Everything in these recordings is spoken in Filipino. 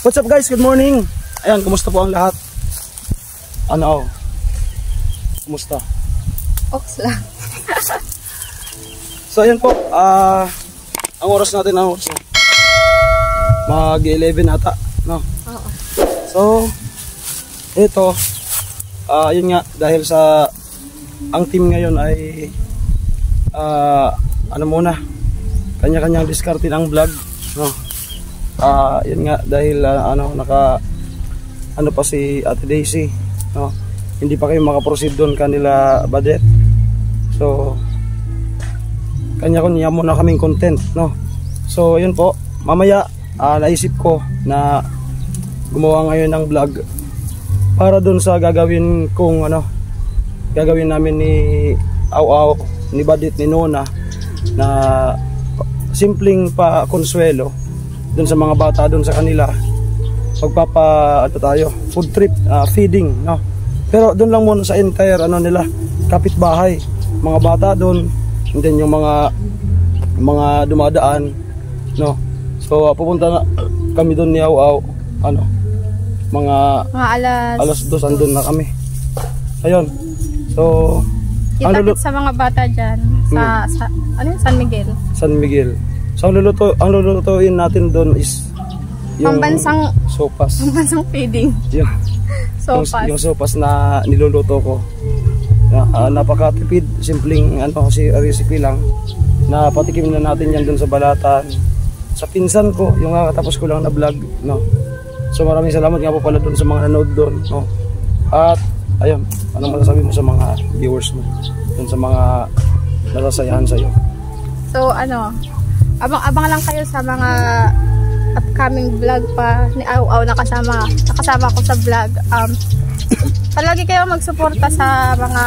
What's up guys? Good morning. Ayan, kumusta po ang lahat? Ano? Kumusta? Ox lang. So ayan po, ang oras natin mag-11 ata, no? Oo. So ito, yun nga, dahil sa ang team ngayon ay ano muna, kanya-kanyang diskarte ng vlog, no? Yun nga, dahil ano pa si Ate Daisy, no? Hindi pa kayo makaproceed doon kanila Badet. So kanya-kanya muna kaming content, no? So yun po, mamaya naisip ko na gumawa ngayon ng vlog para doon sa gagawin kong gagawin namin ni Aw-Aw, ni Badit, ni Nona, na simpleng pa konsuelo doon sa mga bata doon sa kanila. Food trip, feeding, no? Pero doon lang muna sa entire nila, kapitbahay, mga bata doon, and then yung mga dumadaan, no? So pupunta na kami doon ni Aw-Aw, mga alas 2 andun na kami. Ayun. So kita sa mga bata diyan sa San Miguel. San Miguel. So ang lulutuin natin doon is yung pambansang sopas. Pambansang feeding. Sopas. Yung sopas na niluluto ko. Napakatipid, simpleng recipe lang. Napatikim na natin yan doon sa Balatan. Sa pinsan ko, yung tapos ko lang na vlog, no? So maraming salamat nga po pala doon sa mga nanood doon, no? At ayun, anong masasabi mo sa mga viewers mo doon sa mga nasasayahan sa iyo? So abang-abang lang kayo sa mga upcoming vlog pa ni Aw-Aw na nakasama ko sa vlog. Palagi kayo magsuporta sa mga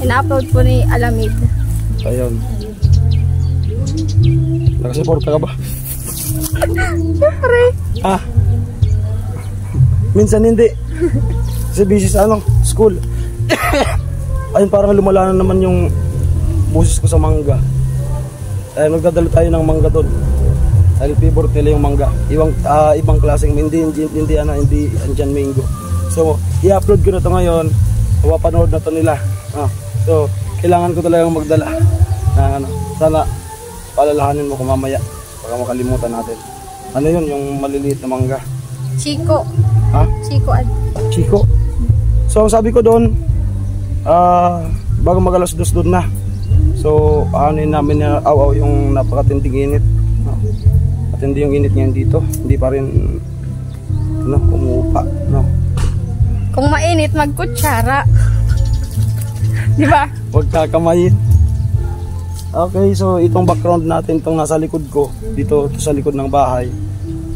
ina-upload po ni Alamid. Ayun. Nakasuporta ka ba? Siyempre. Minsan hindi. Kasi busy sa school. Ayun, parang lumala na naman yung busis ko sa mangga. Nagdadala tayo ng mangga doon. Dahil favorite nila yung mangga. Ibang klaseng, hindi andyan mango. So, i-upload ko na to ngayon. Mapapanood na to nila. So, kailangan ko talagang magdala. Sana palalahanin mo ko mamaya. Baka makalimutan natin. Ano yun, yung maliliit na mangga? Chico. Chico. So, ang sabi ko doon, bago mag-alas 2 doon na. So, namin na Aw-Aw yung napakatinding init. At hindi yung init ngayon dito. Hindi pa rin umuupa, no? Kung mainit, magkutsara. Di ba? Huwag kakamayin. Okay, so itong background natin, itong nasa likod ko, dito sa likod ng bahay,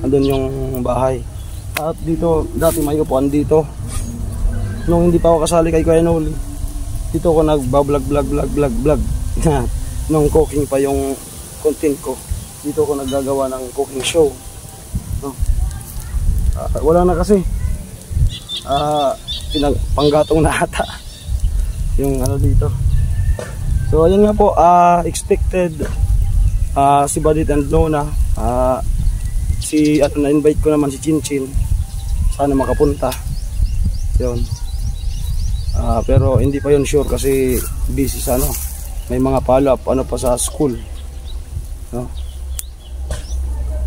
andun yung bahay. At dito, dati may upuan dito. Nung hindi pa ako kasali kay Kuya Noli, dito ako nagbablog. Nung cooking pa yung content ko, dito ako naggagawa ng cooking show, no? Wala na kasi. Panggatong na ata yung dito. So ayun nga po, expected si Badit and Nona, na-invite ko naman si Chinchin, sana makapunta yun. Pero hindi pa yun sure kasi busy sa may mga follow-up pa sa school, no?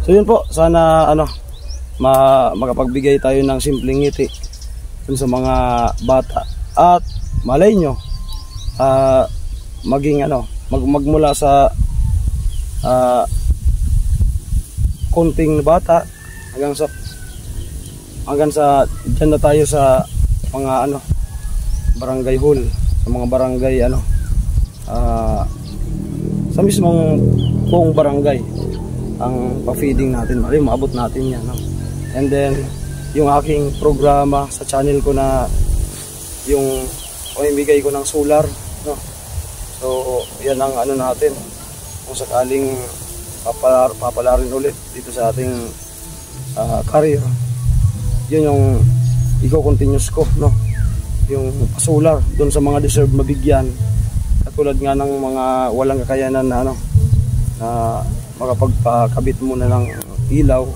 So yun po, sana makapagbigay tayo ng simpleng ngiti dun sa mga bata. At malay nyo, maging magmula sa konting bata hanggang sa dyan na tayo sa mga barangay hall, sa mga barangay sa mismong buong barangay ang pa-feeding natin, maabot natin yan, no? And then yung aking programa sa channel ko na yung ibigay ko ng solar, no? So yan ang natin, kung sakaling papalarin ulit dito sa ating career, yun yung i-continuous ko, no? Yung solar doon sa mga deserve mabigyan, katulad nga ng mga walang kakayanan na makapagpakabit muna ng ilaw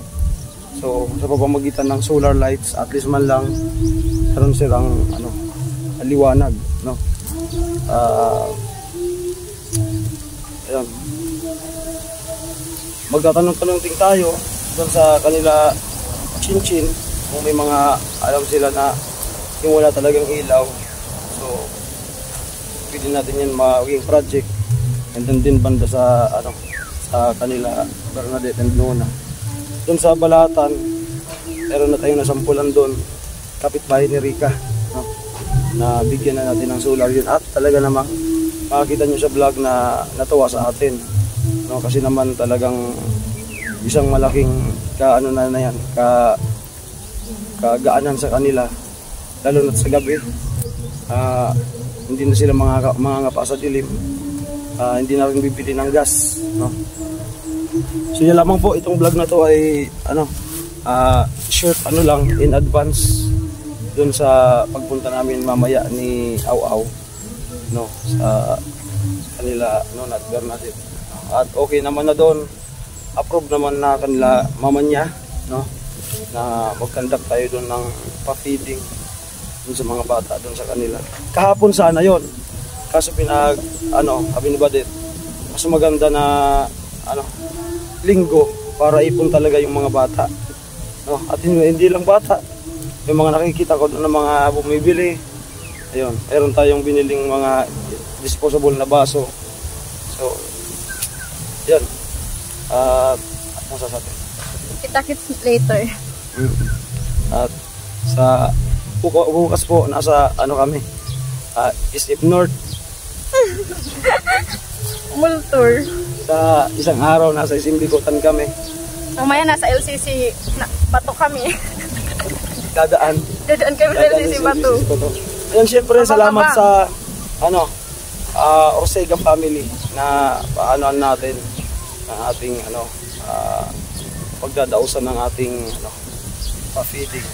So sa pamamagitan ng solar lights, at least man lang karon silang liwanag, no. Ayan. Magtatanong-tanong din tayo doon sa kanila Chinchin kung may mga alam sila na yung wala talagang ilaw. So pwede natin yan maging project. And then din banda sa sa kanila Bernadette and Luna. Doon sa Balatan, meron na tayong nasampulan doon, kapitbahay ni Rica, no? Na bigyan na natin ng solar yun. At talaga namang makikita nyo sa vlog na natuwa sa atin, no? Kasi naman talagang isang malaking kagaanan sa kanila, lalo na sa gabi. Hindi na sila mga ngapa sa dilim. Hindi na rin bibili ng gas, no? So yun lamang po, itong vlog na to ay short lang in advance dun sa pagpunta namin mamaya ni Au, no, sa kanila, no, at Bernadette. At okay naman na doon, approve naman na kanila mama niya, no, na mag-conduct tayo doon ng pa-feeding dun sa mga bata doon sa kanila. Kahapon sana yon, kaso sabi ni Badet, mas maganda na linggo para ipon talaga yung mga bata, no? At hindi lang bata, yung mga nakikita ko doon ng mga bumibili. Ayun, meron tayong biniling mga disposable na baso. So yan, at masasabi, Kita-kits later. At sa bukas po nasa kami, Isip North. Multur. Sa isang araw nasa Isimbikutan kami. Mamaya nasa LCC Bato kami. Dadaan Kami sa LCC Bato. Ayan, syempre salamat sa Ortega family na paanoan natin ang ating pagdadausan ng ating pa-feeding,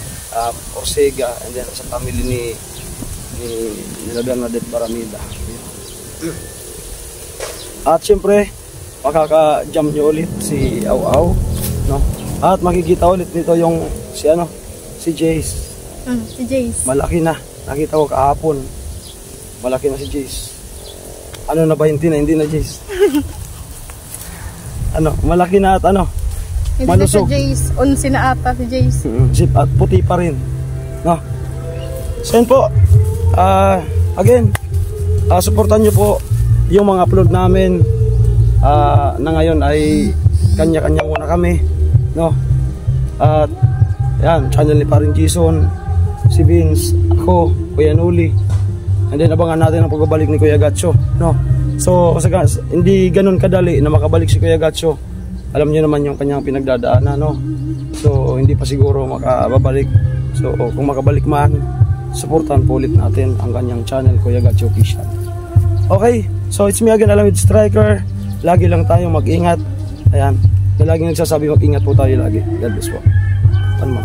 Ortega, and then sa family ni Bernadette Baramida. At syempre makaka-jump nyo ulit si Au, no? At makikita ulit nito yung si Jace. Si Jace. Malaki na. Nakita ko kahapon. Malaki na si Jace. Na ba, hindi na Jace? Malaki na at Hindi malusog. na si Jace. 11 na ata si Jace. Zip at puti pa rin, no? So yun po. Again, supportan nyo po yung mga upload namin. Na ngayon ay kanya-kanya muna kami, no? At yan, channel ni Paring Jason, si Vince, ako, Kuya Nuli, and then abangan natin ang pagbabalik ni Kuya Gatcho, no? So hindi ganun kadali na makabalik si Kuya Gatcho. Alam niyo naman yung kanyang pinagdadaanan, no? So hindi pa siguro makababalik. So kung makabalik man, supportan po ulit natin ang kanyang channel, Kuya Gatcho Official. Okay, so it's me again, Alamid Striker. Lagi lang tayong mag-ingat. Ayan, laging nagsasabi mag-ingat po tayo lagi. God bless po. Ano mo?